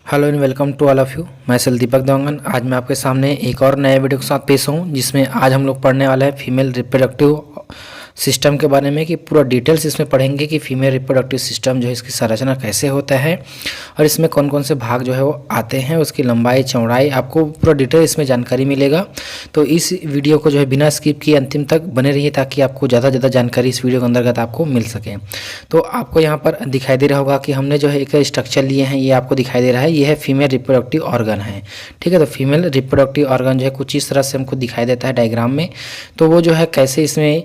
Hello and welcome to all of you. मैं सेल दीपक देवांगन। आज मैं आपके सामने एक और नए वीडियो के साथ पेश हूँ, जिसमें आज हम लोग पढ़ने वाले हैं फीमेल रिप्रोडक्टिव सिस्टम के बारे में। कि पूरा डिटेल्स इसमें पढ़ेंगे कि फीमेल रिप्रोडक्टिव सिस्टम जो है इसकी संरचना कैसे होता है और इसमें कौन कौन से भाग जो है वो आते हैं, उसकी लंबाई चौड़ाई, आपको पूरा डिटेल इसमें जानकारी मिलेगा। तो इस वीडियो को जो है बिना स्किप किए अंतिम तक बने रहिए, ताकि आपको ज़्यादा से ज़्यादा जानकारी इस वीडियो के अंतर्गत आपको मिल सके। तो आपको यहाँ पर दिखाई दे रहा होगा कि हमने जो है एक स्ट्रक्चर लिए हैं, ये आपको दिखाई दे रहा है, ये है फीमेल रिप्रोडक्टिव ऑर्गन है। ठीक है, तो फीमेल रिप्रोडक्टिव ऑर्गन जो है कुछ इस तरह से हमको दिखाई देता है डायग्राम में। तो वो जो है कैसे इसमें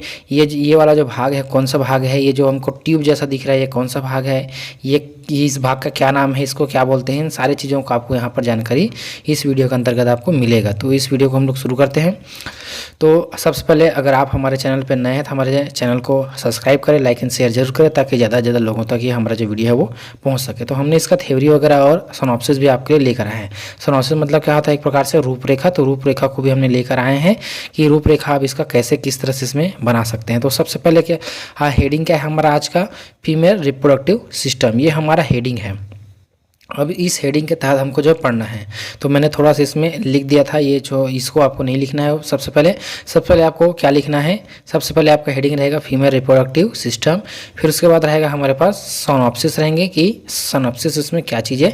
ये वाला जो भाग है कौन सा भाग है, ये जो हमको ट्यूब जैसा दिख रहा है ये कौन सा भाग है, ये इस भाग का क्या नाम है, इसको क्या बोलते हैं, इन सारी चीज़ों को आपको यहाँ पर जानकारी इस वीडियो के अंतर्गत आपको मिलेगा। तो इस वीडियो को हम लोग शुरू करते हैं। तो सबसे पहले अगर आप हमारे चैनल पर नए हैं तो हमारे चैनल को सब्सक्राइब करें, लाइक एंड शेयर जरूर करें, ताकि ज़्यादा से ज़्यादा लोगों तक ये हमारा जो वीडियो है वो पहुँच सके। तो हमने इसका थ्योरी वगैरह और सिनॉप्सिस भी आपके लिए लेकर आए हैं। सिनॉप्सिस मतलब क्या होता है, एक प्रकार से रूपरेखा। तो रूपरेखा को भी हमने लेकर आए हैं कि रूपरेखा आप इसका कैसे किस तरह से इसमें बना सकते हैं। तो सबसे पहले क्या हेडिंग क्या है हमारा आज का, फीमेल रिप्रोडक्टिव सिस्टम, ये हमारा हेडिंग है। अब इस हेडिंग के तहत हमको जो पढ़ना है, तो मैंने थोड़ा सा इसमें लिख दिया था, ये जो इसको आपको नहीं लिखना है। सबसे पहले आपको क्या लिखना है, सबसे पहले आपका हेडिंग रहेगा फीमेल रिप्रोडक्टिव सिस्टम। फिर उसके बाद रहेगा हमारे पास सिनॉप्सिस रहेंगे कि सिनॉप्सिस इसमें क्या चीज़ें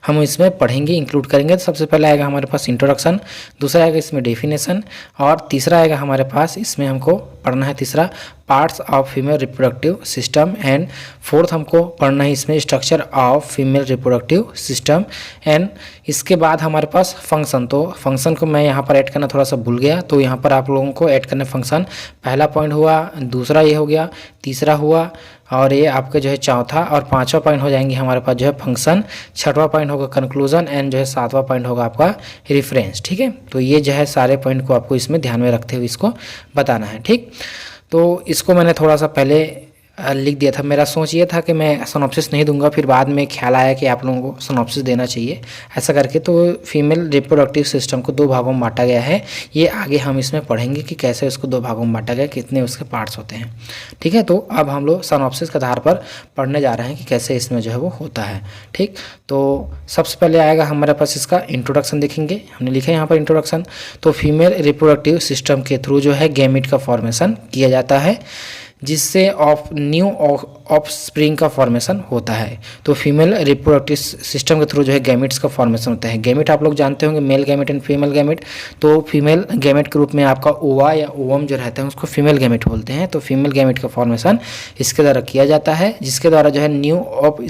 हम इसमें पढ़ेंगे, इंक्लूड करेंगे। तो सबसे पहले आएगा हमारे पास इंट्रोडक्शन, दूसरा आएगा इसमें डेफिनेशन, और तीसरा आएगा हमारे पास इसमें हमको पढ़ना है तीसरा parts of female reproductive system, and fourth हमको पढ़ना है इसमें structure of female reproductive system. And इसके बाद हमारे पास फंक्शन, तो फंक्शन को मैं यहाँ पर ऐड करना थोड़ा सा भूल गया, तो यहाँ पर आप लोगों को ऐड करना फंक्शन। पहला पॉइंट हुआ, दूसरा ये हो गया, तीसरा हुआ, और ये आपके जो है चौथा और पांचवा पॉइंट हो जाएंगे हमारे पास जो है फंक्शन, छठवां पॉइंट होगा कंक्लूजन, एंड जो है सातवां पॉइंट होगा आपका रेफरेंस। ठीक है, तो ये जो है सारे पॉइंट को आपको इसमें ध्यान में रखते हुए इसको बताना है। ठीक, तो इसको मैंने थोड़ा सा पहले लिख दिया था। मेरा सोच ये था कि मैं सिनॉप्सिस नहीं दूंगा, फिर बाद में ख्याल आया कि आप लोगों को सिनॉप्सिस देना चाहिए ऐसा करके। तो फीमेल रिप्रोडक्टिव सिस्टम को दो भागों में बांटा गया है, ये आगे हम इसमें पढ़ेंगे कि कैसे इसको दो भागों में बांटा गया, कितने उसके पार्ट्स होते हैं। ठीक है, तो अब हम लोग सिनॉप्सिस के आधार पर पढ़ने जा रहे हैं कि कैसे इसमें जो है वो होता है। ठीक, तो सबसे पहले आएगा हमारे पास इसका इंट्रोडक्शन देखेंगे, हमने लिखा है यहाँ पर इंट्रोडक्शन। तो फीमेल रिप्रोडक्टिव सिस्टम के थ्रू जो है गैमेट का फॉर्मेशन किया जाता है, जिससे न्यू ऑफस्प्रिंग का फॉर्मेशन होता है। तो फीमेल रिप्रोडक्टिव सिस्टम के थ्रू जो है गैमेट्स का फॉर्मेशन होता है। गैमेट आप लोग जानते होंगे, male gamete and female gamete. तो फीमेल गैमेट के रूप में आपका ओवा या ओवम जो रहता है उसको फीमेल गैमेट बोलते हैं। तो फीमेल गैमेट का फॉर्मेशन इसके द्वारा किया जाता है, जिसके द्वारा जो है न्यू ऑफ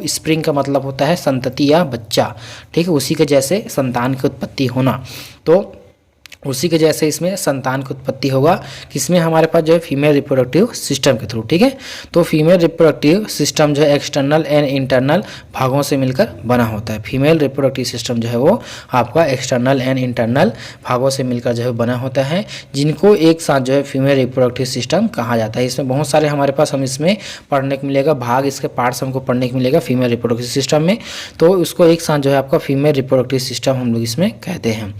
स्प्रिंग का मतलब होता है संतति या बच्चा। ठीक है, उसी के जैसे संतान की उत्पत्ति होना। तो उसी के जैसे इसमें संतान की उत्पत्ति होगा, किसमें हमारे पास जो है फीमेल रिप्रोडक्टिव सिस्टम के थ्रू। ठीक है, तो फीमेल रिप्रोडक्टिव सिस्टम जो है एक्सटर्नल एंड इंटरनल भागों से मिलकर बना होता है। फीमेल रिप्रोडक्टिव सिस्टम जो है वो आपका एक्सटर्नल एंड इंटरनल भागों से मिलकर जो है बना होता है, जिनको एक साथ जो है फीमेल रिप्रोडक्टिव सिस्टम कहा जाता है। इसमें बहुत सारे हमारे पास हम इसमें पढ़ने को मिलेगा भाग, इसके पार्ट्स हमको पढ़ने को मिलेगा फीमेल रिप्रोडक्टिव सिस्टम में। तो उसको एक साथ जो है आपका फीमेल रिप्रोडक्टिव सिस्टम हम लोग इसमें कहते हैं।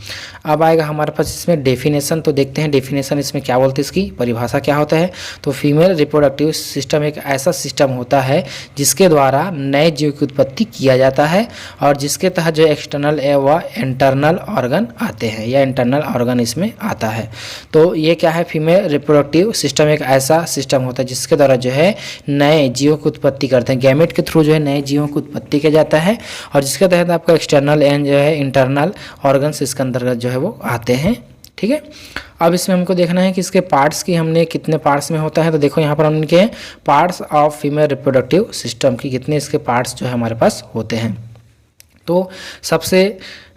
अब आएगा हमारे पास इसमें डेफिनेशन, तो देखते हैं डेफिनेशन इसमें क्या बोलते हैं, इसकी परिभाषा क्या होता है। तो फीमेल रिप्रोडक्टिव सिस्टम एक ऐसा सिस्टम होता है जिसके द्वारा नए जीव की उत्पत्ति किया जाता है, और जिसके तहत जो एक्सटर्नल व इंटरनल ऑर्गन आते हैं, या इंटरनल ऑर्गन इसमें आता है। तो ये क्या है, फीमेल रिप्रोडक्टिव सिस्टम एक ऐसा सिस्टम होता है जिसके द्वारा जो है नए जीवों की उत्पत्ति करते हैं। गैमेट के थ्रू जो है नए जीवों की उत्पत्ति किया जाता है, और जिसके तहत आपका एक्सटर्नल एंड जो है इंटरनल ऑर्गन्स इसके अंतर्गत जो है वो आते हैं। ठीक है, अब इसमें हमको देखना है कि इसके पार्ट्स की हमने कितने पार्ट्स में होता है। तो देखो यहाँ पर हमने के parts of female reproductive system की कितने इसके पार्ट्स जो है हमारे पास होते हैं। तो सबसे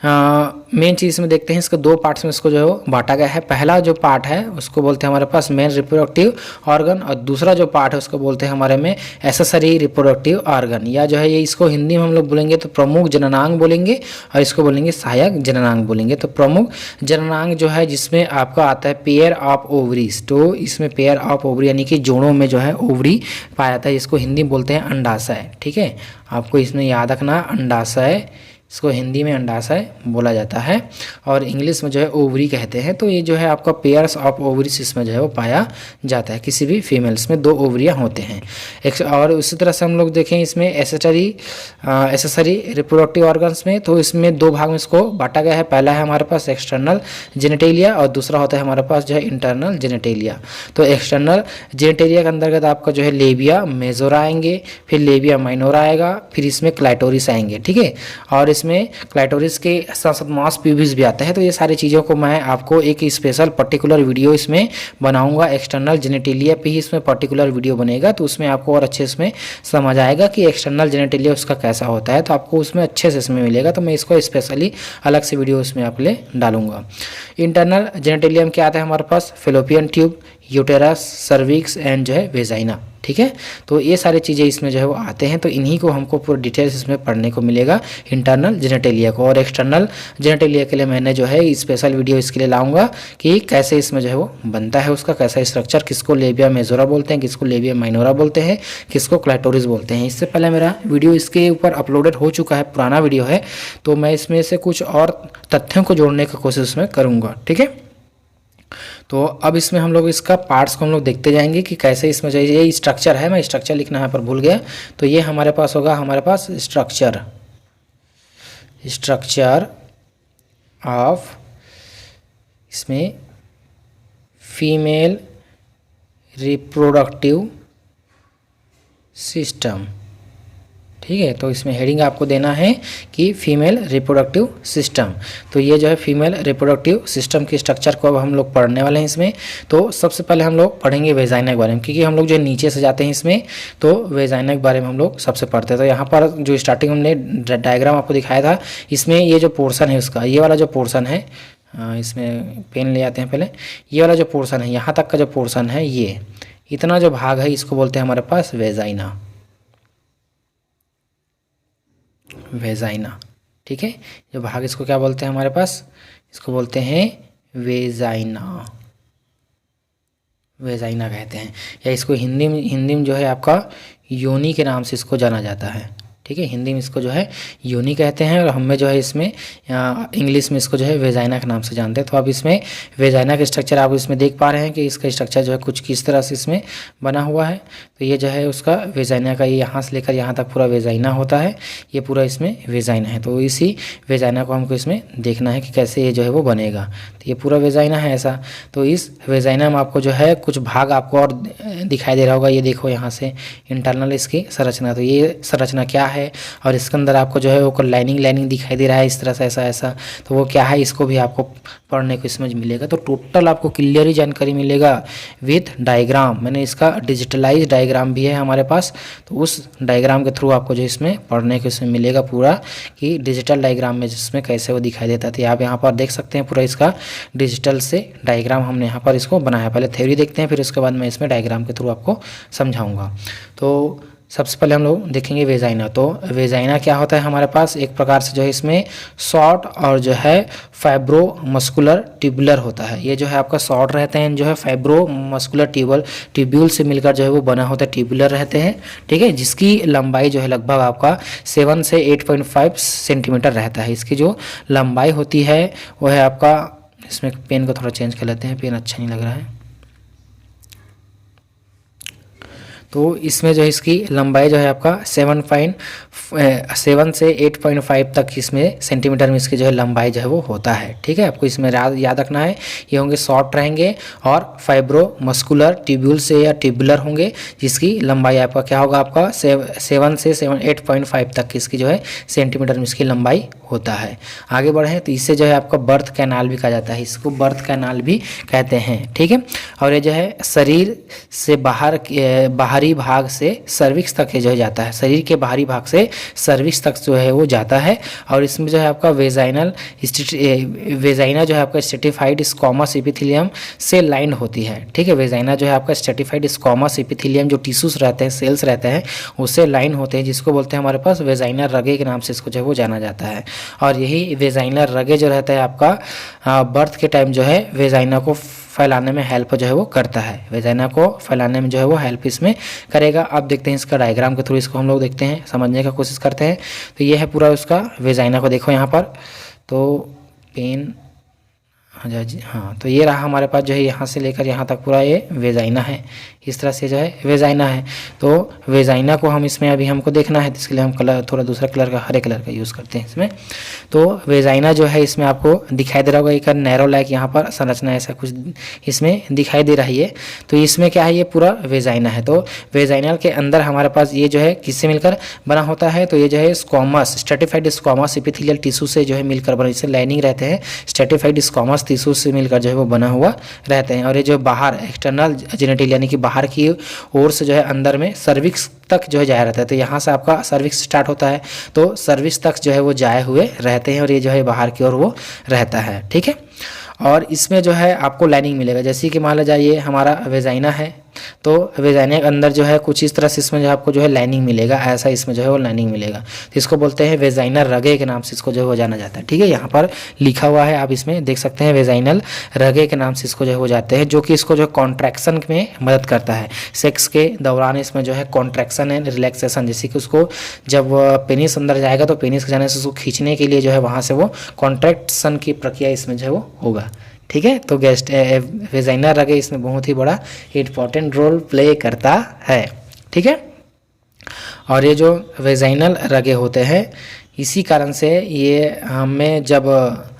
मेन चीज़ इसमें देखते हैं, इसको दो पार्ट्स में इसको जो है वो बांटा गया है। पहला जो पार्ट है उसको बोलते हैं हमारे पास मेन रिप्रोडक्टिव ऑर्गन, और दूसरा जो पार्ट है उसको बोलते हैं हमारे में एक्सेसरी रिप्रोडक्टिव ऑर्गन, या जो है ये इसको हिंदी में हम लोग बोलेंगे तो प्रमुख जननांग बोलेंगे, और इसको बोलेंगे सहायक जननांग बोलेंगे। तो प्रमुख जननांग जो है जिसमें आपका आता है पेयर ऑफ ओवरीज, तो इसमें पेयर ऑफ ओवरी यानी कि जोड़ों में जो है ओवरी पाया जाता है, जिसको हिंदी में बोलते हैं अंडाशय। ठीक है, आपको इसमें याद रखना अंडाशय इसको हिंदी में अंडाशय बोला जाता है और इंग्लिश में जो है ओवरी कहते हैं। तो ये जो है आपका पेयर्स ऑफ ओवरीज इसमें जो है वो पाया जाता है। किसी भी फीमेल्स में 2 ओवरियाँ होते हैं। और उसी तरह से हम लोग देखें इसमें एसेसरी रिप्रोडक्टिव ऑर्गन्स में, तो इसमें 2 भाग में इसको बांटा गया है। पहला है हमारे पास एक्सटर्नल जेनेटेलिया और दूसरा होता है हमारे पास जो है इंटरनल जेनेटेलिया। तो एक्सटर्नल जेनेटेलिया के अंतर्गत आपका जो है लेबिया मेजोरा आएंगे, फिर लेबिया माइनोरा आएगा, फिर इसमें क्लाइटोरिस आएंगे, ठीक है। और इसमें क्लाइटोरिस के साथ साथ मास प्यूबिस भी आता है। तो ये सारी चीज़ों को मैं आपको एक स्पेशल पर्टिकुलर वीडियो इसमें बनाऊंगा। एक्सटर्नल जेनेटेलिया पे ही इसमें पर्टिकुलर वीडियो बनेगा, तो उसमें आपको और अच्छे इसमें समझ आएगा कि एक्सटर्नल जेनेटेलिया उसका कैसा होता है। तो आपको उसमें अच्छे से इसमें मिलेगा, तो मैं इसको स्पेशली अलग से वीडियो उसमें आप ले डालूंगा। इंटरनल जेनेटेलिया में क्या आता है हमारे पास? Fallopian tube, uterus, cervix and जो है वेजाइना, ठीक है। तो ये सारी चीज़ें इसमें जो है वो आते हैं। तो इन्हीं को हमको पूरा डिटेल्स इसमें पढ़ने को मिलेगा इंटरनल जेनेटेलिया को। और एक्सटर्नल जेनेटेलिया के लिए मैंने जो है स्पेशल वीडियो इसके लिए लाऊंगा कि कैसे इसमें जो है वो बनता है, उसका कैसा स्ट्रक्चर, किसको लेबिया मेजोरा बोलते हैं, किसको लेबिया माइनोरा बोलते हैं, किसको क्लाइटोरिस बोलते हैं। इससे पहले मेरा वीडियो इसके ऊपर अपलोडेड हो चुका है, पुराना वीडियो है, तो मैं इसमें से कुछ और तथ्यों को जोड़ने की कोशिश इसमें करूँगा, ठीक है। तो अब इसमें हम लोग इसका पार्ट्स को हम लोग देखते जाएंगे कि कैसे इसमें जो ये स्ट्रक्चर है, मैं स्ट्रक्चर लिखना यहाँ पर भूल गया। तो ये हमारे पास होगा, हमारे पास स्ट्रक्चर ऑफ इसमें फीमेल रिप्रोडक्टिव सिस्टम, ठीक है। तो इसमें हेडिंग आपको देना है कि फीमेल रिप्रोडक्टिव सिस्टम। तो ये जो है फीमेल रिप्रोडक्टिव सिस्टम के स्ट्रक्चर को अब हम लोग पढ़ने वाले हैं इसमें। तो सबसे पहले हम लोग पढ़ेंगे वेजाइना के बारे में, क्योंकि हम लोग जो नीचे से जाते हैं इसमें, तो वेजाइना के बारे में हम लोग सबसे पढ़ते हैं। तो यहाँ पर जो स्टार्टिंग हमने डायग्राम आपको दिखाया था, इसमें ये जो पोर्सन है उसका, ये वाला जो पोर्सन है, इसमें पेन ले आते हैं पहले, ये वाला जो पोर्सन है, यहाँ तक का जो पोर्सन है, ये इतना जो भाग है इसको बोलते हैं हमारे पास वेजाइना, ठीक है। जो भाग इसको क्या बोलते हैं हमारे पास, इसको बोलते हैं वेजाइना कहते हैं, या इसको हिंदी में जो है आपका योनि के नाम से इसको जाना जाता है, ठीक है। हिंदी में इसको जो है योनि कहते हैं और हमें जो है इसमें इंग्लिश में इसको जो है वेजाइना के नाम से जानते हैं। तो अब इसमें वेजाइना का स्ट्रक्चर आप इसमें देख पा रहे हैं कि इसका स्ट्रक्चर जो है कुछ किस तरह से इसमें बना हुआ है। तो ये जो है उसका वेजाइना का, ये यहाँ से लेकर यहाँ तक पूरा वेजाइना होता है, ये पूरा इसमें वेजाइना है। तो इसी वेजाइना को हमको इसमें देखना है कि कैसे ये जो है वो बनेगा। तो ये पूरा वेजाइना है ऐसा। तो इस वेजाइना में आपको जो है कुछ भाग आपको और दिखाई दे रहा होगा, ये देखो यहाँ से इंटरनल इसकी संरचना। तो ये संरचना क्या है, और इसके अंदर आपको जो है वो लाइनिंग दिखाई दे रहा है इस तरह से, ऐसा। तो वो क्या है, इसको भी आपको पढ़ने को इसमें मिलेगा। तो टोटल आपको क्लियर ही जानकारी मिलेगा विथ डायग्राम। मैंने इसका डिजिटलाइज डायग्राम भी है हमारे पास, तो उस डायग्राम के थ्रू आपको जो इसमें पढ़ने को इसमें मिलेगा पूरा, कि डिजिटल डायग्राम में जिसमें कैसे वो दिखाई देता था। आप यहाँ पर देख सकते हैं पूरा इसका डिजिटल से डायग्राम हमने यहाँ पर इसको बनाया। पहले थ्योरी देखते हैं, फिर उसके बाद मैं इसमें डायग्राम के थ्रू आपको समझाऊँगा। तो सबसे पहले हम लोग देखेंगे वेजाइना। तो वेजाइना क्या होता है हमारे पास, एक प्रकार से जो है इसमें शॉर्ट और जो है फाइब्रो मस्कुलर ट्यूबुलर होता है। ये जो है आपका शॉर्ट रहते हैं, जो है फाइब्रो मस्कुलर ट्यूब्यूल से मिलकर जो है वो बना होता है, ट्यूबुलर रहते हैं, ठीक है। जिसकी लंबाई जो है लगभग आपका 7 से 8.5 सेंटीमीटर रहता है। इसकी जो लंबाई होती है वो है आपका, इसमें पेन को थोड़ा चेंज कर लेते हैं, पेन अच्छा नहीं लग रहा है। तो इसमें जो है इसकी लंबाई जो है आपका 7 से 8.5 तक इसमें सेंटीमीटर में इसकी जो है लंबाई जो है वो होता है, ठीक है। आपको इसमें याद रखना है, ये होंगे शॉर्ट रहेंगे और फाइब्रो मस्कुलर ट्यूब्यूल से या ट्यूबुलर होंगे, जिसकी लंबाई आपका क्या होगा, आपका 7 से 8.5 तक इसकी जो है सेंटीमीटर में इसकी लंबाई होता है। आगे बढ़ें तो इससे जो है आपका बर्थ कैनाल भी कहा जाता है, इसको बर्थ कैनाल भी कहते हैं, ठीक है। और ये जो है शरीर से बाहरी भाग से सर्विक्स तक जो है जाता है, शरीर के बाहरी भाग से सर्विक्स तक जो है वो जाता है। और इसमें जो है आपका वेजाइना जो है आपका स्ट्रेटिफाइड स्क्वामस एपिथेलियम से लाइंड होती है, ठीक है। वेजाइना जो है आपका स्ट्रेटिफाइड स्क्वामस एपिथेलियम, जो टिश्यूज रहते हैं, सेल्स रहते हैं, उससे लाइन होते हैं, जिसको बोलते हैं हमारे पास वेजाइना रगे के नाम से इसको जो है वो जाना जाता है। और यही वेजाइना रगे जो रहता है आपका बर्थ के टाइम जो है वेजाइना को फैलाने में हेल्प जो है वो करता है, वेजाइना को फैलाने में जो है वो हेल्प इसमें करेगा। अब देखते हैं इसका डायग्राम के थ्रू इसको हम लोग देखते हैं, समझने का कोशिश करते हैं। तो ये है पूरा उसका वेजाइना को देखो यहाँ पर, तो पेन हाँ, तो ये रहा हमारे पास जो है यहाँ से लेकर यहाँ तक पूरा ये वेजाइना है, इस तरह से जो है वेजाइना है। तो वेजाइना को हम इसमें अभी हमको देखना है, इसके लिए हम कलर थोड़ा दूसरा कलर का, हरे कलर का यूज़ करते हैं इसमें। तो वेजाइना जो है इसमें आपको दिखाई दे रहा होगा, एक नैरो लाइक यहाँ पर संरचना ऐसा कुछ इसमें दिखाई दे रही है। तो इसमें क्या है, ये पूरा वेजाइना है। तो वेजाइनल के अंदर हमारे पास ये जो है किससे मिलकर बना होता है, तो ये जो है squamous, stratified squamous epithelial tissue से जो है मिलकर बना, इससे लाइनिंग रहते हैं, स्ट्रेटिफाइड स्क्वामस टिश्यू से मिलकर जो है वो बना हुआ रहते हैं। और ये जो बाहर एक्सटर्नल जेनिटल यानी कि बाहर की ओर से जो है अंदर में सर्विक्स तक जो है जाया रहता है। तो यहाँ से आपका सर्विक्स स्टार्ट होता है, तो सर्विक्स तक जो है वो जाए हुए रहते हैं और ये जो है बाहर की ओर वो रहता है, ठीक है। और इसमें जो है आपको लाइनिंग मिलेगा, जैसे कि मान लो जाइए हमारा वेजाइना है, तो वेजाइना के अंदर जो है कुछ इस तरह से इसमें जो आपको जो है लाइनिंग मिलेगा, ऐसा इसमें जो है वो लाइनिंग मिलेगा। तो इसको बोलते हैं वेजाइनल रगे के नाम से इसको जो है वो जाना जाता है, ठीक है। यहाँ पर लिखा हुआ है, आप इसमें देख सकते हैं, वेजाइनल रगे के नाम से इसको जो है वो जाते हैं, जो कि इसको जो कॉन्ट्रैक्शन में मदद करता है। सेक्स के दौरान इसमें जो है कॉन्ट्रैक्शन एंड रिलैक्सेशन, जैसे कि उसको जब पेनिस अंदर जाएगा तो पेनिस के जाने से उसको खींचने के लिए जो है वहाँ से वो कॉन्ट्रैक्शन की प्रक्रिया इसमें जो है वो होगा, ठीक है। तो वेजाइनल रगे इसमें बहुत ही बड़ा इंपॉर्टेंट रोल प्ले करता है, ठीक है। और ये जो वेजाइनल रगे होते हैं, इसी कारण से ये हमें जब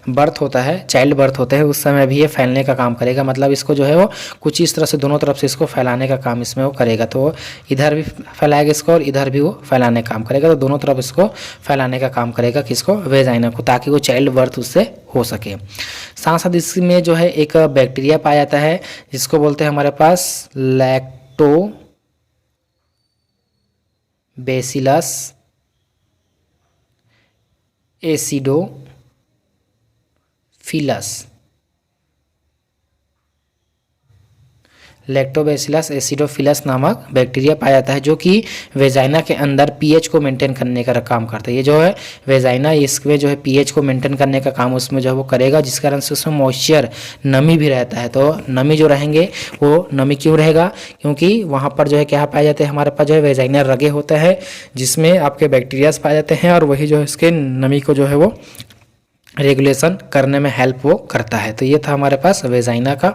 बर्थ होता है, चाइल्ड बर्थ होते हैं, उस समय भी ये फैलने का काम करेगा। मतलब इसको जो है वो कुछ इस तरह से दोनों तरफ से इसको फैलाने का काम इसमें वो करेगा। तो इधर भी फैलाएगा इसको और इधर भी वो फैलाने का काम करेगा, तो दोनों तरफ इसको फैलाने का काम करेगा, किसको, वेजाइना को, ताकि वो चाइल्ड बर्थ उससे हो सके। साथ साथ इसमें जो है एक बैक्टीरिया पाया जाता है, जिसको बोलते हैं हमारे पास लैक्टोबैसिलस एसिडोफिलस। लैक्टोबैसिलस एसिडोफिलस नामक बैक्टीरिया पाया जाता है, जो कि वेजाइना के अंदर पीएच को मेंटेन करने का काम करता है। ये जो है वेजाइना, इसमें जो है पीएच को मेंटेन करने का काम उसमें जो है वो करेगा, जिस कारण से उसमें मॉइस्चर, नमी भी रहता है। तो नमी जो रहेंगे, वो नमी क्यों रहेगा, क्योंकि वहाँ पर जो है क्या पाए जाते हैं, हमारे पास जो है वेजाइनल रगे होते हैं, जिसमें आपके बैक्टीरियाज पाए जाते हैं, और वही जो है इसके नमी को जो है वो रेगुलेशन करने में हेल्प वो करता है। तो ये था हमारे पास वेजाइना का।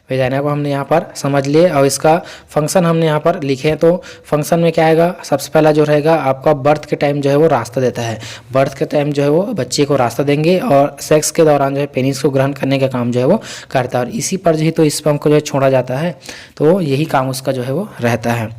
वेजाइना को हमने यहाँ पर समझ लिए, और इसका फंक्शन हमने यहाँ पर लिखे हैं। तो फंक्शन में क्या आएगा, सबसे पहला जो रहेगा आपका बर्थ के टाइम जो है वो रास्ता देता है। बर्थ के टाइम जो है वो बच्चे को रास्ता देंगे, और सेक्स के दौरान जो है पेनिस को ग्रहण करने का काम जो है वो करता है, और इसी पर जो है तो स्पर्म को जो है छोड़ा जाता है। तो यही काम उसका जो है वो रहता है।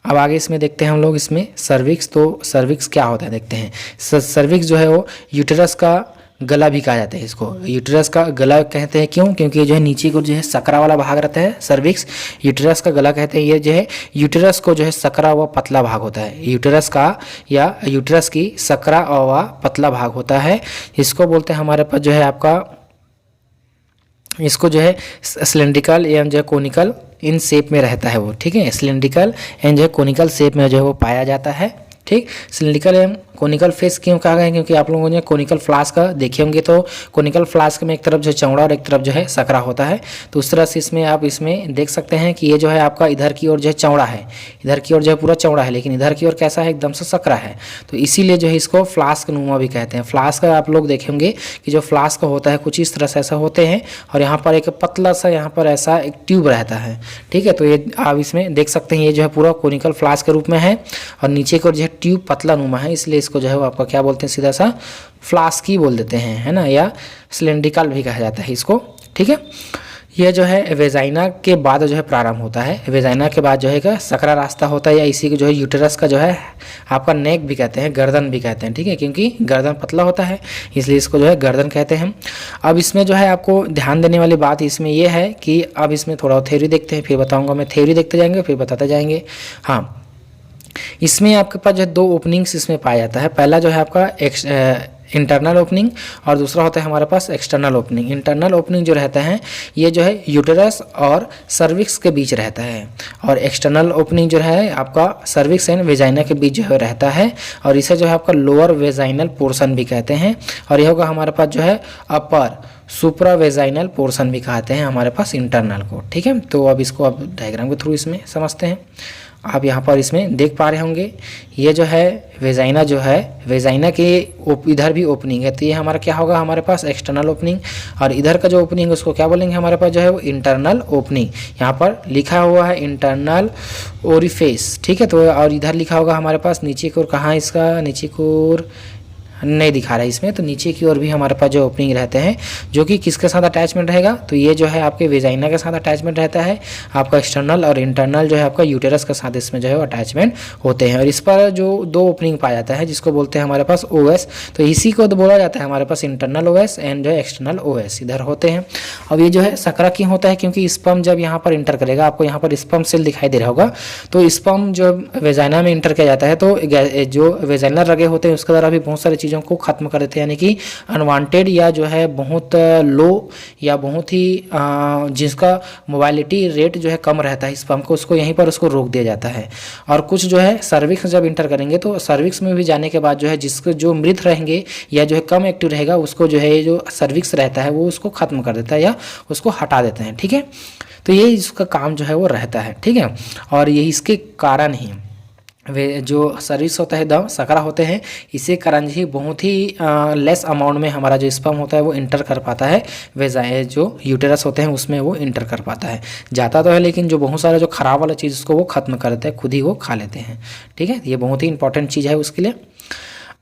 अब आगे इसमें देखते हैं हम लोग इसमें सर्विक्स। तो सर्विक्स क्या होता है देखते हैं। सर्विक्स जो है वो यूटेरस का गला भी कहा जाता है। इसको यूटेरस का गला कहते हैं, क्यों, क्योंकि जो है नीचे को जो है सकरा वाला भाग रहता है, सर्विक्स यूटेरस का गला कहते हैं। ये जो है यूटेरस को जो है सकरा हुआ पतला भाग होता है, यूटेरस का या यूटेरस की सकरा हुआ पतला भाग होता है। इसको बोलते हैं हमारे पास जो है आपका, इसको जो है सिलेंड्रिकल एवं जो है कोनिकल इन शेप में रहता है वो, ठीक है। सिलेंड्रिकल एंड जो है कोनिकल शेप में जो है वो पाया जाता है, ठीक। सिलिंड्रिकल एवं कोनिकल फेस क्यों कहा गया है, क्योंकि आप लोगों ने कोनिकल फ्लास्क देखे होंगे। तो कोनिकल फ्लास्क में एक तरफ जो है चौड़ा और एक तरफ जो है सकरा होता है। तो उस तरह से इसमें आप इसमें देख सकते हैं कि ये जो है आपका इधर की ओर जो है चौड़ा है, इधर की ओर जो है पूरा चौड़ा है, लेकिन इधर की ओर कैसा है, एकदम से सकरा है। तो इसीलिए जो है इसको फ्लास्क नुमा भी कहते हैं। फ्लास्क आप लोग देखेंगे कि जो फ्लास्क होता है कुछ इस तरह से ऐसा होते हैं, और यहाँ पर एक पतला सा यहाँ पर ऐसा एक ट्यूब रहता है, ठीक है। तो ये आप इसमें देख सकते हैं, ये जो है पूरा कोनिकल फ्लास्क के रूप में है, और नीचे की ओर जो है ट्यूब पतला नुमा है, इसलिए इसको जो है वो आपका क्या बोलते हैं, सीधा सा फ्लास्क ही बोल देते हैं, है ना, या सिलेंड्रिकल भी कहा जाता है इसको, ठीक है। यह जो है वेजाइना के बाद जो है प्रारंभ होता है। वेजाइना के बाद जो है का सकरा रास्ता होता है, या इसी को जो है यूटेरस का जो है आपका नेक भी कहते हैं, गर्दन भी कहते हैं, ठीक है, क्योंकि गर्दन पतला होता है इसलिए इसको जो है गर्दन कहते हैं। अब इसमें जो है आपको ध्यान देने वाली बात इसमें यह है कि अब इसमें थोड़ा थ्योरी देखते हैं, फिर बताऊँगा मैं, थ्योरी देखते जाएंगे फिर बताते जाएंगे। हाँ, इसमें आपके पास जो दो ओपनिंग्स इसमें पाया जाता है। पहला जो है आपका इंटरनल ओपनिंग और दूसरा होता है हमारे पास एक्सटर्नल ओपनिंग। इंटरनल ओपनिंग जो रहता है ये जो है यूटेरस और सर्विक्स के बीच रहता है, और एक्सटर्नल ओपनिंग जो है आपका सर्विक्स एंड वेजाइना के बीच जो है रहता है, और इसे जो है आपका लोअर वेजाइनल पोर्शन भी कहते हैं। और यह होगा हमारे पास जो है अपर सुप्रावेजाइनल पोर्शन भी कहते हैं हमारे पास इंटरनल को। ठीक है, तो अब इसको अब डायग्राम के थ्रू इसमें समझते हैं। आप यहाँ पर इसमें देख पा रहे होंगे ये जो है वेजाइना जो है वेजाइना के इधर भी ओपनिंग है, तो ये हमारा क्या होगा हमारे पास एक्सटर्नल ओपनिंग, और इधर का जो ओपनिंग है उसको क्या बोलेंगे हमारे पास जो है वो इंटरनल ओपनिंग। यहाँ पर लिखा हुआ है इंटरनल ओरिफेस। ठीक है, तो और इधर लिखा होगा हमारे पास नीचे की ओर, कहाँ इसका नीचे की ओर नहीं दिखा रहा है इसमें, तो नीचे की ओर भी हमारे पास जो ओपनिंग रहते हैं जो कि किसके साथ अटैचमेंट रहेगा, तो ये जो है आपके वेजाइना के साथ अटैचमेंट रहता है आपका एक्सटर्नल, और इंटरनल जो है आपका यूटेरस के साथ इसमें जो है अटैचमेंट होते हैं। और इस पर जो दो ओपनिंग पाया जाता है जिसको बोलते हैं हमारे पास ओएस, तो इसी को तो बोला जाता है हमारे पास इंटरनल ओएस एंड जो है एक्सटर्नल ओएस इधर होते हैं। अब ये जो है सकरा क्यों होता है, क्योंकि स्पर्म जब यहाँ पर इंटर करेगा, आपको यहाँ पर स्पर्म सेल दिखाई दे रहा होगा, तो स्पर्म जो वेजाइना में इंटर किया जाता है तो जो वेजाइनल रगे होते हैं उसके द्वारा भी बहुत सारी चीज़ों को खत्म कर देते हैं, यानी कि अनवांटेड या जो है बहुत लो या बहुत ही जिसका मोबाइलिटी रेट जो है कम रहता है स्पर्म को, उसको यहीं पर उसको रोक दिया जाता है। और कुछ जो है सर्विक्स जब इंटर करेंगे तो सर्विक्स में भी जाने के बाद जो है जिसको जो मृत रहेंगे या जो है कम एक्टिव रहेगा उसको जो है जो सर्विक्स रहता है वो उसको खत्म कर देता है या उसको हटा देते हैं। ठीक है, तो ये इसका काम जो है वो रहता है। ठीक है, और ये इसके कारण ही वे जो सर्विस होता है दम सकरा होते हैं, इसी कारण ही बहुत ही लेस अमाउंट में हमारा जो स्पर्म होता है वो इंटर कर पाता है, वे जो यूटेरस होते हैं उसमें वो इंटर कर पाता है। जाता तो है लेकिन जो बहुत सारा जो खराब वाला चीज़ उसको वो खत्म कर देते हैं, खुद ही वो खा लेते हैं। ठीक है, ये बहुत ही इंपॉर्टेंट चीज़ है उसके लिए।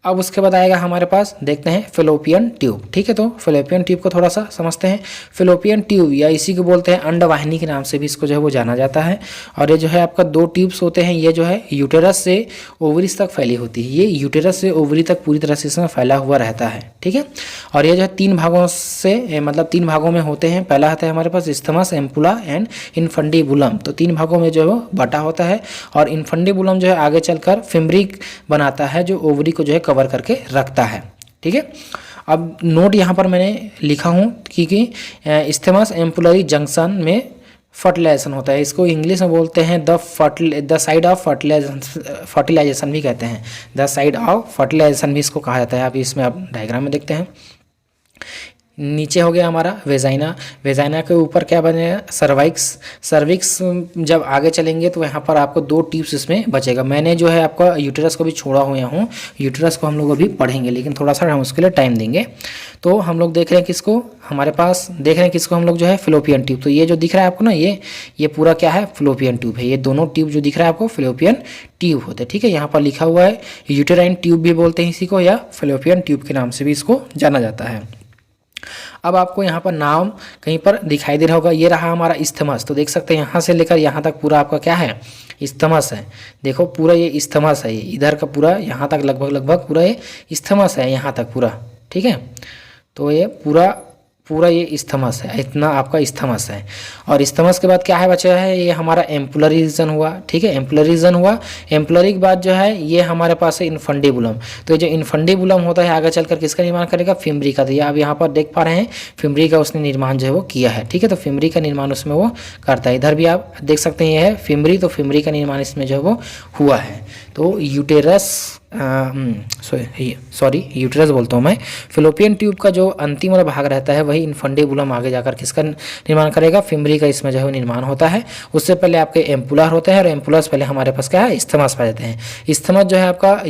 अब उसके बाद आएगा हमारे पास देखते हैं फेलोपियन ट्यूब। ठीक है, तो फेलोपियन ट्यूब को थोड़ा सा समझते हैं। फेलोपियन ट्यूब या इसी को बोलते हैं अंडवाहिनी के नाम से भी इसको जो है वो जाना जाता है। और ये जो है आपका दो ट्यूब्स होते हैं, ये जो है यूटेरस से ओवरीज तक फैली होती है, ये यूटेरस से ओवरी तक पूरी तरह से इसमें फैला हुआ रहता है। ठीक है, और ये जो है तीन भागों से मतलब तीन भागों में होते हैं। पहला आता है हमारे पास इस्थमस, एम्पुला एंड इनफंडिबुलम, तो तीन भागों में जो है वो बटा होता है। और इनफंडिबुलम जो है आगे चलकर फिम्ब्रिक बनाता है जो ओवरी को जो है कवर करके रखता है। ठीक है, अब नोट यहाँ पर मैंने लिखा हूँ कि इस्थमस एम्पुलरी जंक्शन में फर्टिलाइजेशन होता है, इसको इंग्लिश में बोलते हैं द साइड ऑफ फर्टिलाइजेशन भी कहते हैं, द साइड ऑफ फर्टिलाइजेशन भी इसको कहा जाता है। आप इसमें आप डायग्राम में देखते हैं। नीचे हो गया हमारा वेजाइना, वेजाइना के ऊपर क्या बनेगा सर्विक्स। सर्विक्स जब आगे चलेंगे तो यहाँ पर आपको दो ट्यूब्स इसमें बचेगा। मैंने जो है आपका यूटेरस को भी छोड़ा हुआ हूँ, यूटेरस को हम लोग अभी पढ़ेंगे लेकिन थोड़ा सा हम उसके लिए टाइम देंगे। तो हम लोग देख रहे हैं किसको, हमारे पास देख रहे हैं किसको हम लोग जो है फेलोपियन ट्यूब। तो ये जो दिख रहा है आपको ना ये पूरा क्या है फेलोपियन ट्यूब है। ये दोनों ट्यूब जो दिख रहा है आपको फेलोपियन ट्यूब होते हैं। ठीक है, यहाँ पर लिखा हुआ है यूटेराइन ट्यूब भी बोलते हैं इसी को, या फेलोपियन ट्यूब के नाम से भी इसको जाना जाता है। अब आपको यहाँ पर नाम कहीं पर दिखाई दे रहा होगा, ये रहा हमारा इस्थमस। तो देख सकते हैं यहाँ से लेकर यहाँ तक पूरा आपका क्या है इस्थमस है। देखो पूरा ये इस्थमस है, ये इधर का पूरा यहाँ तक लगभग पूरा ये इस्थमस है यहाँ तक पूरा। ठीक है, तो ये पूरा ये इस्थमस है, इतना आपका इस्थमस है। और इस्थमस के बाद क्या है बचा है, ये हमारा एम्पुलरी रीजन हुआ। ठीक है, एम्पुलरी रीजन हुआ। एम्पुलरी के बाद जो है ये हमारे पास है इनफंडिबुलम। तो जो इनफंडिबुलम होता है आगे चलकर किसका निर्माण करेगा, फिम्ब्री का। तो ये आप यहाँ पर देख पा रहे हैं फिम्ब्री का उसने निर्माण जो है वो किया है। ठीक है, तो फिम्ब्री का निर्माण उसमें वो करता है। इधर भी आप देख सकते हैं ये है फिम्ब्री, तो फिम्ब्री का निर्माण इसमें जो है वो हुआ है। तो यूटेरस यूटेरस बोलता हूँ मैं। फेलोपियन ट्यूब का जो अंतिम वाला भाग रहता है वही इनफंडिबुलम आगे जाकर किसका निर्माण करेगा, फिम्ब्री का इसमें जो है निर्माण होता है। उससे पहले आपके एम्पुलर होते हैं, और एम्पुलर से पहले हमारे पास क्या है इस्थमस पाए जाते हैं। इस्थमस जो है आपका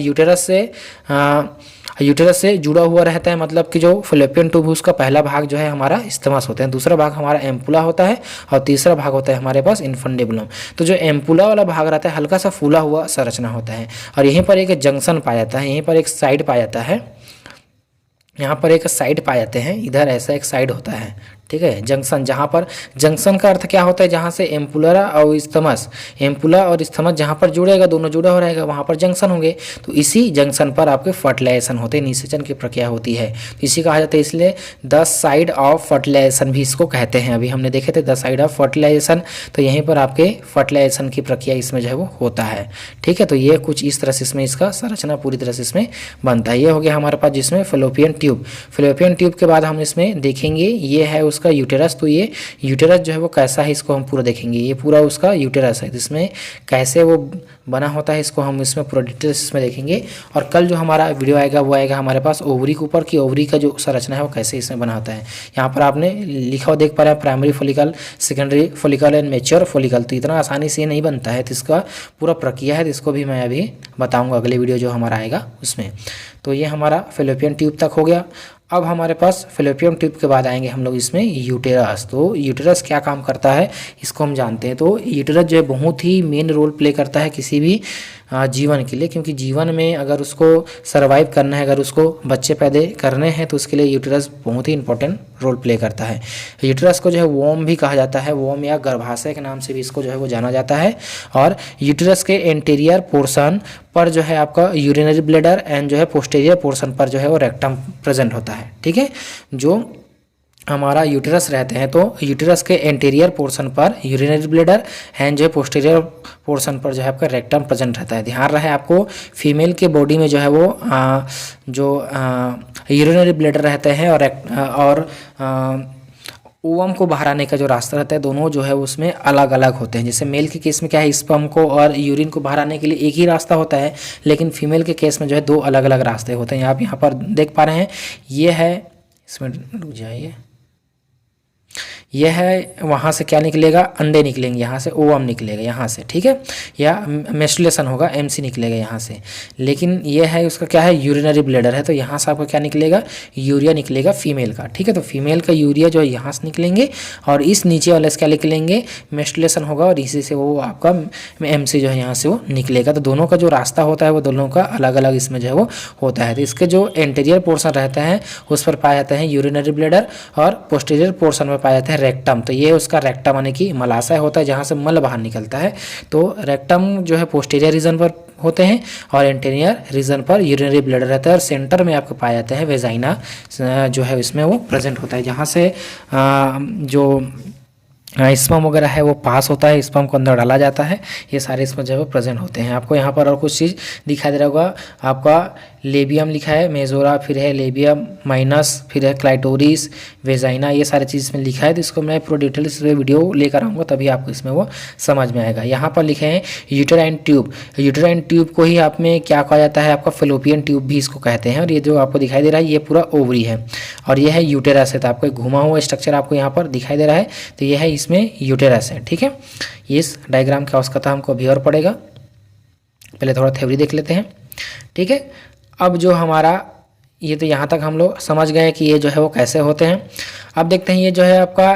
यूटेरस से जुड़ा हुआ रहता है, मतलब कि जो फेलोपियन ट्यूब है उसका पहला भाग जो है हमारा इस्थमस होता है, दूसरा भाग हमारा एम्पुला होता है, और तीसरा भाग होता है हमारे पास इनफंडिबुलम। तो जो एम्पुला वाला भाग रहता है हल्का सा फूला हुआ संरचना होता है, और यहीं पर एक जंक्शन पाया जाता है, यहीं पर एक साइड पाया जाता है, यहाँ पर एक साइड पाए जाते हैं, इधर ऐसा एक साइड होता है। ठीक है। जंक्शन, जहाँ पर जंक्शन का अर्थ क्या होता है, जहाँ से एम्पुला और इस्थमस, एम्पुला और इस्थमस जहाँ पर जुड़ेगा, दोनों जुड़ा हो रहेगा, वहाँ पर जंक्शन होंगे। तो इसी जंक्शन पर आपके फर्टिलाइजेशन होते हैं, निषेचन की प्रक्रिया होती है। तो इसी कहा जाता है, इसलिए द साइड ऑफ फर्टिलाइजेशन भी इसको कहते हैं। अभी हमने देखे थे द साइड ऑफ फर्टिलाइजेशन, तो यहीं पर आपके फर्टिलाइजेशन की प्रक्रिया इसमें जो है वो होता है, ठीक है। तो ये कुछ इस तरह से इसमें इसका संरचना पूरी तरह से इसमें बनता है। ये हो गया हमारे पास जिसमें फेलोपियन ट्यूब। फेलोपियन ट्यूब के बाद हम इसमें देखेंगे ये है उसका यूटेरस। तो ये यूटेरस जो है वो कैसा है, इसको हम पूरा देखेंगे। ये पूरा उसका यूटेरस है, इसमें कैसे वो बना होता है, इसको हम इसमें पूरा डिटेल्स इसमें देखेंगे। और कल जो हमारा वीडियो आएगा वो आएगा हमारे पास ओवरी के ऊपर, की ओवरी का जो संरचना है वो कैसे इसमें बना होता है। यहाँ पर आपने लिखा हुआ देख पा रहे हैं, primary follicle, secondary follicle and mature follicle. तो इतना आसानी से नहीं बनता है, तो इसका पूरा प्रक्रिया है, तो इसको भी मैं अभी बताऊँगा अगले वीडियो जो हमारा आएगा उसमें। तो ये हमारा फेलोपियन ट्यूब तक हो गया। अब हमारे पास फेलोपियन ट्यूब के बाद आएंगे हम लोग इसमें यूटेरस। तो यूटेरस क्या काम करता है इसको हम जानते हैं। तो यूटेरस जो है बहुत ही मेन रोल प्ले करता है किसी भी जीवन के लिए, क्योंकि जीवन में अगर उसको सरवाइव करना है, अगर उसको बच्चे पैदा करने हैं, तो उसके लिए यूटेरस बहुत ही इंपॉर्टेंट रोल प्ले करता है। यूटेरस को जो है वोम भी कहा जाता है, वोम या गर्भाशय के नाम से भी इसको जो है वो जाना जाता है। और यूटेरस के एंटीरियर पोर्शन पर जो है आपका यूरिनरी ब्लैडर एंड जो है पोस्टीरियर पोर्शन पर जो है वो रेक्टम प्रेजेंट होता है, ठीक है। जो हमारा यूटेरस रहते हैं, तो यूटेरस के एंटीरियर पोर्शन पर यूरिनरी ब्लैडर एंड जो है पोस्टीरियर पोर्शन पर जो है आपका रेक्टम प्रेजेंट रहता है। ध्यान रहे आपको, फीमेल के बॉडी में जो है वो यूरिनरी ब्लैडर रहते हैं और ओवम को बाहर आने का जो रास्ता रहता है, दोनों जो है उसमें अलग अलग होते हैं। जैसे मेल के केस में क्या है, स्पर्म को और यूरिन को बाहर आने के लिए एक ही रास्ता होता है, लेकिन फीमेल के केस में जो है दो अलग अलग रास्ते होते हैं। आप यहाँ पर देख पा रहे हैं, ये है, इसमें रुक जाइए, यह है, वहाँ से क्या निकलेगा, अंडे निकलेंगे, यहाँ से ओवम निकलेगा यहाँ से, ठीक है, या मेस्टुलेशन होगा, एमसी निकलेगा यहाँ से। लेकिन यह है उसका क्या है, यूरिनरी ब्लैडर है, तो यहाँ से आपका क्या निकलेगा, यूरिया निकलेगा फीमेल का, ठीक है। तो फीमेल का यूरिया जो है यहाँ से निकलेंगे और इस नीचे वाले से क्या निकलेंगे, मेस्टुलेशन होगा और इसी से वो आपका एमसी जो है यहाँ से वो निकलेगा। तो दोनों का जो रास्ता होता है वो दोनों का अलग अलग इसमें जो है वो होता है। तो इसके जो एंटीरियर पोर्शन रहता है उस पर पाया जाता है यूरिनरी ब्लैडर और पोस्टीरियर पोर्शन में पाया जाता है रेक्टम। तो ये उसका रेक्टम यानी कि मलाशय होता है जहाँ से मल बाहर निकलता है। तो रेक्टम जो है पोस्टीरियर रीजन पर होते हैं और एंटीरियर रीजन पर यूरिनरी ब्लैडर रहता है और सेंटर में आपको पाया जाता है वेजाइना जो है इसमें वो प्रेजेंट होता है, जहाँ से जो स्पर्म वगैरह है वो पास होता है, स्पर्म को अंदर डाला जाता है। ये सारे इसमें जो है प्रेजेंट होते हैं। आपको यहाँ पर और कुछ चीज़ दिखाई दे रहा होगा, आपका लेबियम लिखा है, मेजोरा, फिर है लेबियम माइनस, फिर है क्लाइटोरिस, वेजाइना, ये सारी चीज़ इसमें लिखा है। तो इसको मैं पूरा डिटेल्स वीडियो लेकर आऊँगा, तभी आपको इसमें वो समझ में आएगा। यहाँ पर लिखे हैं यूटेराइन ट्यूब। यूटेराइन ट्यूब को ही आप में क्या कहा जाता है, आपका फेलोपियन ट्यूब भी इसको कहते हैं। और ये जो आपको दिखाई दे रहा है ये पूरा ओवरी है और ये है यूटेरस है। तो आपको एक घुमा हुआ स्ट्रक्चर आपको यहाँ पर दिखाई दे रहा है, तो ये है इसमें यूटेरस है, ठीक है। इस डायग्राम की आवश्यकता हमको अभी और पड़ेगा, पहले थोड़ा थ्योरी देख लेते हैं, ठीक है। अब जो हमारा ये, तो यहाँ तक हम लोग समझ गए कि ये जो है वो कैसे होते हैं। अब देखते हैं ये जो है आपका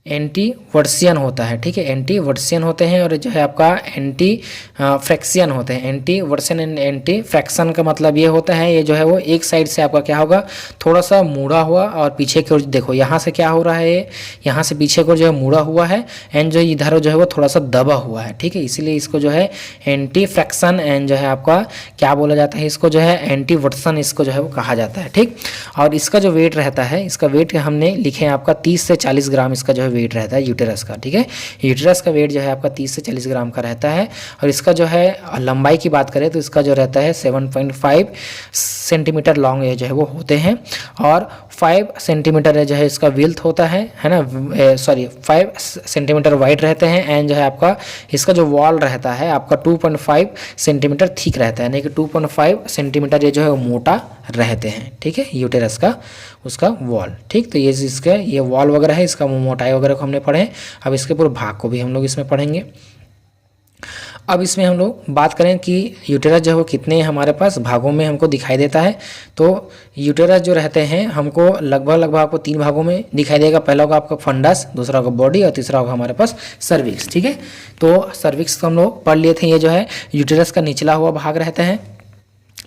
एंटीवर्सियन होता है, ठीक है, एंटीवर्सियन होते हैं और जो है आपका एंटी फ्रैक्शन होते हैं। एंटीवर्सियन एंड एंटी फ्रैक्शन का मतलब ये होता है, ये जो है वो एक साइड से आपका क्या होगा, थोड़ा सा मुड़ा हुआ और पीछे की ओर देखो यहाँ से क्या हो रहा है, यहाँ से पीछे को जो है मुड़ा हुआ है एंड जो इधर जो है वो थोड़ा सा दबा हुआ है, ठीक है। इसीलिए इसको जो है एंटी फ्रैक्शन एंड जो है आपका क्या बोला जाता है, इसको जो है एंटीवर्सन इसको जो है वो कहा जाता है, ठीक। और इसका जो वेट रहता है, इसका वेट हमने लिखे हैं आपका 30 से 40 ग्राम इसका जो है वेट रहता है यूटेरस का, ठीक है। यूटेरस का वेट जो है आपका 30 से 40 ग्राम का रहता है। और इसका जो है लंबाई की बात करें तो इसका जो रहता है 7.5 सेंटीमीटर लॉन्ग ये जो है वो होते हैं और 5 सेंटीमीटर जो है इसका विड्थ होता है ना, 5 सेंटीमीटर वाइड रहते हैं एंड जो है आपका इसका जो वॉल रहता है आपका 2.5 सेंटीमीटर थिक रहता है, यानी कि 2.5 सेंटीमीटर ये जो है वो मोटा रहते हैं, ठीक है, यूटेरस का उसका वॉल, ठीक। तो ये इसका ये वॉल वगैरह है, इसका मोटाई वगैरह को हमने पढ़े हैं। अब इसके पूरे भाग को भी हम लोग इसमें पढ़ेंगे। अब इसमें हम लोग बात करें कि यूटेरस जो है वो कितने हमारे पास भागों में हमको दिखाई देता है। तो यूटेरस जो रहते हैं हमको लगभग आपको 3 भागों में दिखाई देगा। पहला होगा आपका फंडस, दूसरा होगा बॉडी और तीसरा होगा हमारे पास सर्विक्स, ठीक है। तो सर्विक्स को हम लोग पढ़ लिए थे, ये जो है यूटेरस का निचला हुआ भाग रहता है,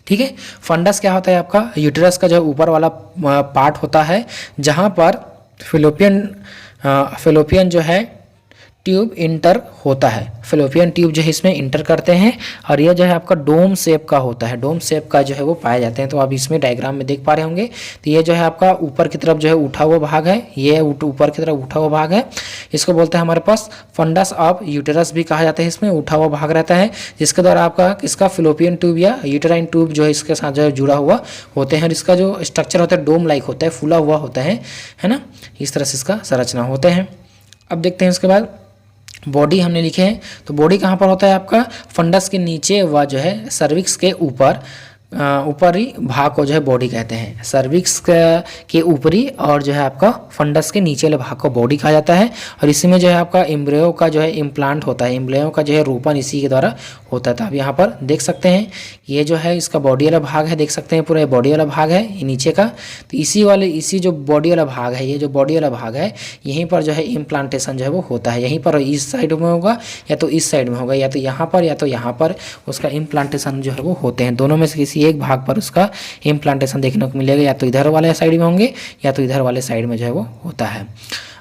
ठीक है। फंडस क्या होता है, आपका यूटेरस का जो ऊपर वाला पार्ट होता है जहाँ पर फेलोपियन जो है ट्यूब इंटर होता है, फेलोपियन ट्यूब जो है इसमें इंटर करते हैं और यह जो है आपका डोम शेप का होता है, डोम शेप का जो है वो पाए जाते हैं। तो आप इसमें डायग्राम में देख पा रहे होंगे। तो ये जो है आपका ऊपर की तरफ जो है उठा हुआ भाग है, ये ऊपर की तरफ उठा हुआ भाग है, इसको बोलते हैं हमारे पास फंडस ऑफ यूटेरस भी कहा जाता है। इसमें उठा हुआ भाग रहता है जिसके द्वारा आपका इसका फेलोपियन ट्यूब या यूटेराइन ट्यूब जो है इसके साथ जो है जुड़ा हुआ होते हैं और इसका जो स्ट्रक्चर होता है डोम लाइक होता है, फूला हुआ होता है ना, इस तरह से इसका संरचना होते हैं। अब देखते हैं इसके बाद बॉडी हमने लिखे हैं। तो बॉडी कहाँ पर होता है आपका फंडस के नीचे व जो है सर्विक्स के ऊपरी भाग को जो है बॉडी कहते हैं। सर्विक्स के ऊपरी और जो है आपका फंडस के नीचे वाले भाग को बॉडी कहा जाता है और इसी में जो है आपका एम्ब्रियो का जो है इम्प्लांट होता है, एम्ब्रियो का जो है रोपण इसी के द्वारा होता है। तो आप यहाँ पर देख सकते हैं ये जो है इसका बॉडी वाला भाग है, देख सकते हैं पूरा बॉडी वाला भाग है ये नीचे का। तो इसी जो बॉडी वाला भाग है, ये जो बॉडी वाला भाग है यहीं पर जो है इम्प्लांटेशन जो है वो होता है। यहीं पर इस साइड में होगा या तो इस साइड में होगा, या तो यहाँ पर या तो यहाँ पर उसका इम्प्लांटेशन जो है वो होते हैं। दोनों में से किसी एक भाग पर उसका इम्प्लांटेशन देखने को मिलेगा, या तो इधर वाले साइड में होंगे या तो इधर वाले साइड में जो है वो होता है।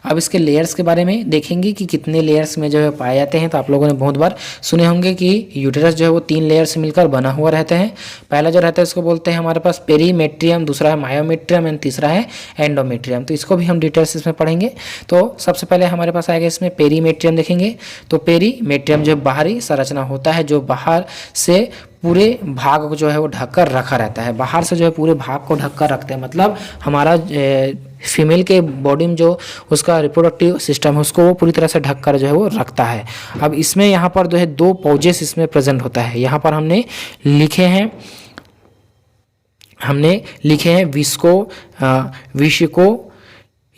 अब इसके लेयर्स के बारे में देखेंगे कि कितने लेयर्स में जो है पाए जाते हैं। तो आप लोगों ने बहुत बार सुने होंगे कि यूटेरस जो है वो 3 लेयर से मिलकर बना हुआ रहता है। पहला जो रहता है उसको बोलते हैं हमारे पास पेरीमेट्रियम, दूसरा है मायोमेट्रियम एंड तीसरा है एंडोमेट्रियम। तो इसको भी हम डिटेल्स इसमें पढ़ेंगे। तो सबसे पहले हमारे पास आएगा इसमें पेरीमेट्रियम देखेंगे। तो पेरीमेट्रियम जो बाहरी संरचना होता है, जो बाहर से पूरे भाग को जो है वो ढककर रखा रहता है, बाहर से जो है पूरे भाग को ढककर रखते हैं। मतलब हमारा फीमेल के बॉडी में जो उसका रिप्रोडक्टिव सिस्टम है उसको वो पूरी तरह से ढककर जो है वो रखता है। अब इसमें यहाँ पर जो है 2 पॉजेस इसमें प्रेजेंट होता है। यहाँ पर हमने लिखे हैं विस्को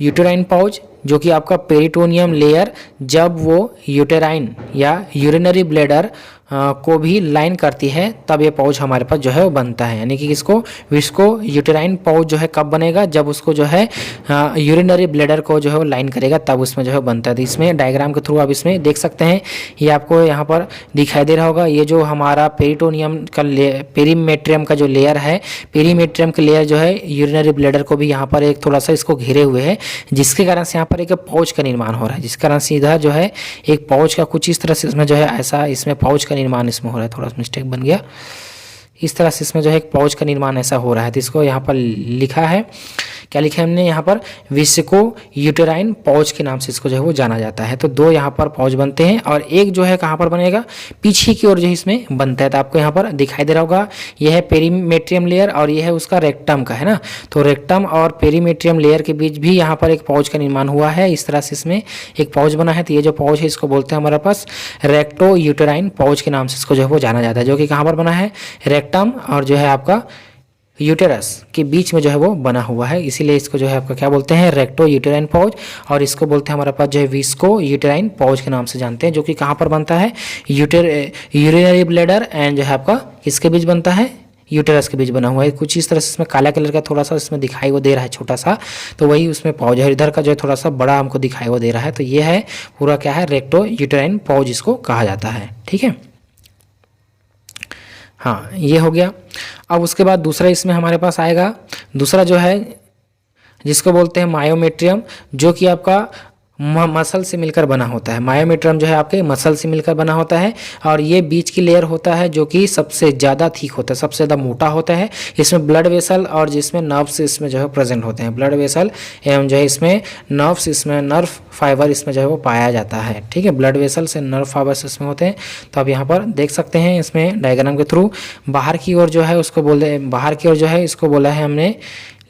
यूटेराइन पाउच, जो कि आपका पेरिटोनियम लेयर जब वो यूटेराइन या यूरिनरी ब्लैडर को भी लाइन करती है तब ये पाउच हमारे पास जो है वो बनता है। यानी कि इसको विस्को यूटेराइन पाउच जो है कब बनेगा, जब उसको जो है यूरिनरी ब्लैडर को जो है वो लाइन करेगा तब उसमें जो है बनता है। तो इसमें डायग्राम के थ्रू आप इसमें देख सकते हैं, ये आपको यहाँ पर दिखाई दे रहा होगा। ये जो हमारा पेरिटोनियम का पेरीमेट्रियम का जो लेयर है, पेरीमेट्रियम का लेयर जो है यूरिनरी ब्लैडर को भी यहाँ पर एक थोड़ा सा इसको घेरे हुए है, जिसके कारण से यहाँ पर एक पाउच का निर्माण हो रहा है। जिस कारण से इधर जो है एक पाउच का कुछ इस तरह से इसमें जो है ऐसा इसमें पाउच का निर्माण इसमें हो रहा है। थोड़ा मिस्टेक बन गया, इस तरह से इसमें जो है एक पाउच का निर्माण ऐसा हो रहा है। तो इसको यहाँ पर लिखा है, क्या लिखा है हमने यहाँ पर, विस्को यूटेराइन पाउच के नाम से इसको जो है वो जाना जाता है। तो 2 यहाँ पर पाउच बनते हैं और एक जो है कहाँ पर बनेगा, पीछे की ओर जो है इसमें बनता है। तो आपको यहाँ पर दिखाई दे रहा होगा, यह है पेरीमेट्रियम लेयर और यह है उसका रेक्टम का, है ना। तो रेक्टम और पेरीमेट्रियम लेयर के बीच भी यहाँ पर एक पाउच का निर्माण हुआ है। इस तरह से इसमें एक पाउच बना है। तो ये जो पाउच है इसको बोलते हैं हमारे पास रेक्टो यूटेराइन पाउच के नाम से इसको जो है वो जाना जाता है, जो कि कहाँ पर बना है, रेक्टम और जो है आपका यूटेरस के बीच में जो है वो बना हुआ है। इसीलिए इसको जो है आपका क्या बोलते हैं, रेक्टो यूटेराइन पाउच, और इसको बोलते हैं हमारे पास जो है विस्को यूटेराइन पाउच के नाम से जानते हैं, जो कि कहाँ पर बनता है, यूरिनरी ब्लैडर एंड जो है आपका किसके बीच बनता है, यूटेरस के बीच बना हुआ है। कुछ इस तरह से इसमें काला कलर का थोड़ा सा इसमें दिखाई वो दे रहा है छोटा सा, तो वही उसमें पाउच है। इधर का जो है थोड़ा सा बड़ा हमको दिखाई वो दे रहा है। तो ये है पूरा क्या है, रेक्टो यूटेराइन पाउच इसको कहा जाता है। ठीक है, हाँ ये हो गया। अब उसके बाद दूसरा इसमें हमारे पास आएगा, दूसरा जो है जिसको बोलते हैं मायोमेट्रियम, जो कि आपका मसल से मिलकर बना होता है। मायोमेट्रियम जो है आपके मसल से मिलकर बना होता है और ये बीच की लेयर होता है जो कि सबसे ज़्यादा थिक होता है, सबसे ज़्यादा मोटा होता है। इसमें ब्लड वेसल और जिसमें नर्व्स इसमें जो है प्रेजेंट होते हैं, ब्लड वेसल एवं जो है इसमें नर्व्स, इसमें नर्व फाइबर इसमें जो है वो पाया जाता है। ठीक है, ब्लड वेसल से नर्व फाइबर्स इसमें होते हैं। तो आप यहाँ पर देख सकते हैं इसमें डायग्राम के थ्रू, बाहर की ओर जो है उसको बोलते हैं, बाहर की ओर जो है इसको बोला है हमने,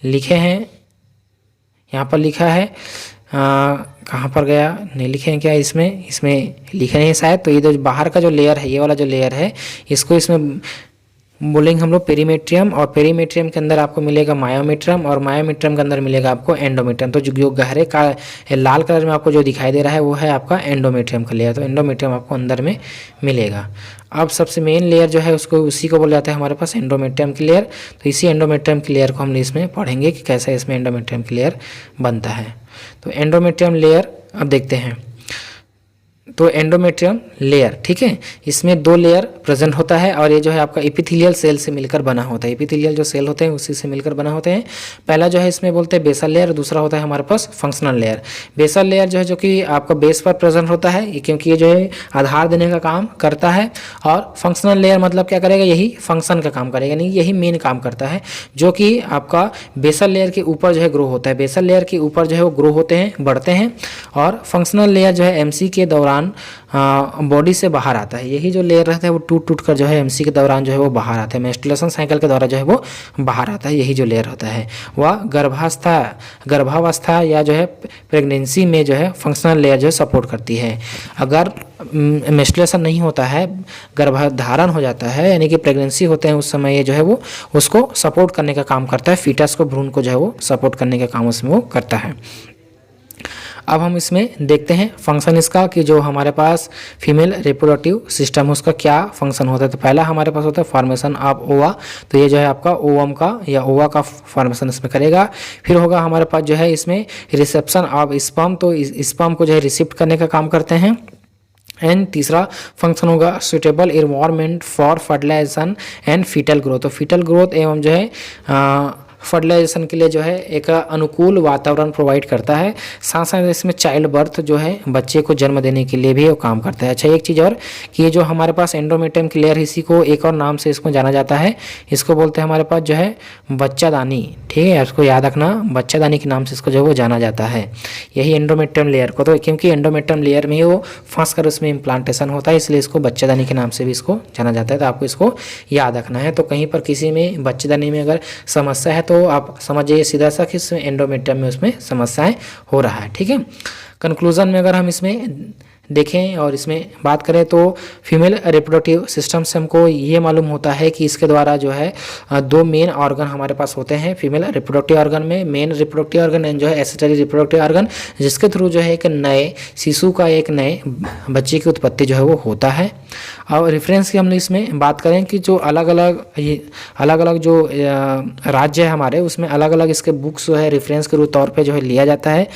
लिखे हैं यहाँ पर लिखा है, कहाँ पर गया, नहीं लिखे हैं क्या, इसमें लिखे नहीं शायद। तो ये जो बाहर का जो लेयर है, ये वाला जो लेयर है, इसको इसमें बोलेंगे हम लोग पेरीमेट्रियम, और पेरीमेट्रियम के अंदर आपको मिलेगा मायोमेट्रियम, और मायोमेट्रियम के अंदर मिलेगा आपको एंडोमेट्रियम। तो जो गहरे का लाल कलर में आपको जो दिखाई दे रहा है वो है आपका एंडोमेट्रियम का लेयर। तो एंडोमेट्रियम आपको अंदर में मिलेगा। अब सबसे मेन लेयर जो है उसको उसी को बोला जाता है हमारे पास एंडोमेट्रियम की लेयर। तो इसी एंडोमेट्रियम की लेयर को हम इसमें पढ़ेंगे कि कैसे इसमें एंडोमेट्रियम की लेयर बनता है। तो एंडोमेट्रियम लेयर अब देखते हैं। तो एंडोमेट्रियम लेयर, ठीक है, इसमें 2 लेयर प्रेजेंट होता है और ये जो है आपका एपिथेलियल सेल से मिलकर बना होता है। एपिथेलियल जो सेल होते हैं उसी से मिलकर बना होते हैं। पहला जो है इसमें बोलते हैं बेसल लेयर, दूसरा होता है हमारे पास फंक्शनल लेयर। बेसल लेयर जो है जो कि आपका बेस पर प्रेजेंट होता है, क्योंकि ये जो है आधार देने का काम करता है। और फंक्शनल लेयर मतलब क्या करेगा, यही फंक्शन का काम करेगा, यानी यही मेन काम करता है, जो कि आपका बेसल लेयर के ऊपर जो है ग्रो होता है। बेसल लेयर के ऊपर जो है वो ग्रो होते हैं, बढ़ते हैं। और फंक्शनल लेयर जो है एमसी के दौरान बॉडी से बाहर आता है। यही जो लेयर रहता है वो टूट टूट कर जो है एमसी के दौरान जो है वो बाहर आता है, मेंस्ट्रुएशन साइकिल के द्वारा जो है वो बाहर आता है। यही जो लेयर होता है वह गर्भावस्था या जो है प्रेगनेंसी में जो है फंक्शनल लेयर जो है सपोर्ट करती है। अगर मेंस्ट्रुएशन नहीं होता है, गर्भधारण हो जाता है, यानी कि प्रेगनेंसी होते हैं, उस समय ये जो है वो उसको सपोर्ट करने का काम करता है। फीटस को, भ्रूण को जो है वो सपोर्ट करने का काम उसमें वो करता है। अब हम इसमें देखते हैं फंक्शन इसका, कि जो हमारे पास फीमेल रिप्रोडक्टिव सिस्टम उसका क्या फंक्शन होता है। तो पहला हमारे पास होता है फॉर्मेशन ऑफ ओवा, तो ये जो है आपका ओवम का या ओवा का फॉर्मेशन इसमें करेगा। फिर होगा हमारे पास जो है इसमें रिसेप्शन ऑफ स्पर्म, तो स्पर्म को जो है रिसिप्ट करने का काम करते हैं। एंड तीसरा फंक्शन होगा suitable environment for fertilisation and foetal growth, तो फीटल ग्रोथ एवं जो है फर्टिलाइजेशन के लिए जो है एक अनुकूल वातावरण प्रोवाइड करता है। साथ साथ इसमें चाइल्ड बर्थ जो है बच्चे को जन्म देने के लिए भी वो काम करता है। अच्छा, एक चीज़ और कि ये जो हमारे पास एंडोमेट्रियम की लेयर, इसी को एक और नाम से इसको जाना जाता है, इसको बोलते हैं हमारे पास जो है बच्चादानी, ठीक है, इसको याद रखना, बच्चादानी के नाम से इसको जो है वो जाना जाता है, यही एंडोमेट्रियम लेयर को। तो क्योंकि एंडोमेट्रियम लेयर में ही वो फंस कर उसमें इम्प्लांटेशन होता है, इसलिए इसको बच्चादानी के नाम से भी इसको जाना जाता है। तो आपको इसको याद रखना है। तो कहीं पर किसी में बच्चादानी में अगर समस्या है तो आप समझिए सीधा सा कि एंडोमेट्रियम में उसमें समस्याएं हो रहा है, ठीक है। कंक्लूजन में अगर हम इसमें देखें और इसमें बात करें तो फीमेल रिप्रोडक्टिव सिस्टम से हमको ये मालूम होता है कि इसके द्वारा जो है 2 मेन ऑर्गन हमारे पास होते हैं फीमेल रिप्रोडक्टिव ऑर्गन में, मेन रिप्रोडक्टिव ऑर्गन एंड जो है एसेटरी रिप्रोडक्टिव ऑर्गन, जिसके थ्रू जो है एक नए शिशु का, एक नए बच्चे की उत्पत्ति जो है वो होता है। और रेफरेंस की हम इसमें बात करें कि जो अलग अलग जो राज्य है हमारे, उसमें अलग अलग इसके बुक्स जो है रेफरेंस के तौर पे जो है लिया जाता है।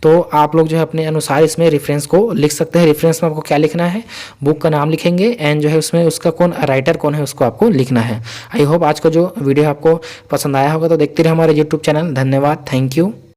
तो आप लोग जो है अपने अनुसार इसमें रेफरेंस को लिख सकते हैं। रेफरेंस में आपको क्या लिखना है, बुक का नाम लिखेंगे एंड जो है उसमें उसका कौन राइटर कौन है उसको आपको लिखना है। आई होप आज का जो वीडियो आपको पसंद आया होगा। तो देखते रहे हमारे यूट्यूब चैनल। धन्यवाद, थैंक यू।